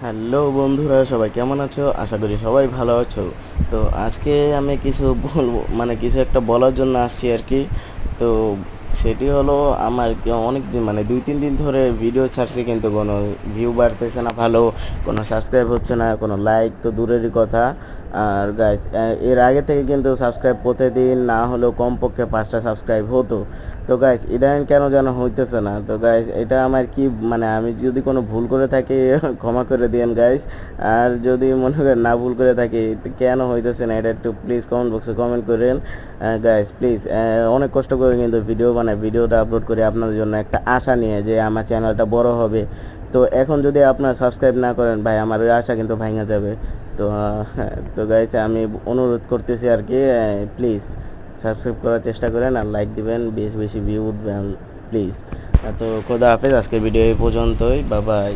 Hello বন্ধুরা, সবাই কেমন আছো? আশা করি সবাই ভালো আছো। তো আজকে আমি কিছু বলবো, কিছু একটা বলার জন্য আসছি আর কি। তো সেটি হলো, অনেক দিন 2-3 দিন ধরে ভিডিও ছাড়ছি, কিন্তু কোনো ভিউ বাড়তেছে না ভালো, কোনো সাবস্ক্রাইব হচ্ছে না, কোনো লাইক তো দূরেরই কথা। আর গাইস, এর আগে থেকে কিন্তু সাবস্ক্রাইব প্রতিদিন না হলেও কমপক্ষে 5টা সাবস্ক্রাইব হতো। তো গাইস, ইদানিং কেন যেন হইতেছে না। তো গাইস, এটা আমার কি, আমি যদি কোনো ভুল করে থাকি ক্ষমা করে দিয়েন গাইস। আর যদি মনে করেন না ভুল করে থাকি, তো কেন হইতেছে না এটা একটু প্লিজ কমেন্ট বক্সে কমেন্ট করেন গাইস প্লিজ। অনেক কষ্ট করে কিন্তু ভিডিও বানাই, ভিডিওটা আপলোড করি আপনাদের জন্য একটা আশা নিয়ে যে আমার চ্যানেলটা বড় হবে। তো এখন যদি আপনারা সাবস্ক্রাইব না করেন ভাই, আমার ওই আশা কিন্তু ভাঙা যাবে। তো তো গাইস, আমি অনুরোধ করতেছি আর কি, প্লিজ সাবস্ক্রাইব করার চেষ্টা করেন আর লাইক দিবেন, বেশি বেশি ভিউ উঠবেন প্লিজ। তো খোদা হাফেজ, আজকের ভিডিও এই পর্যন্তই, বাই বাই।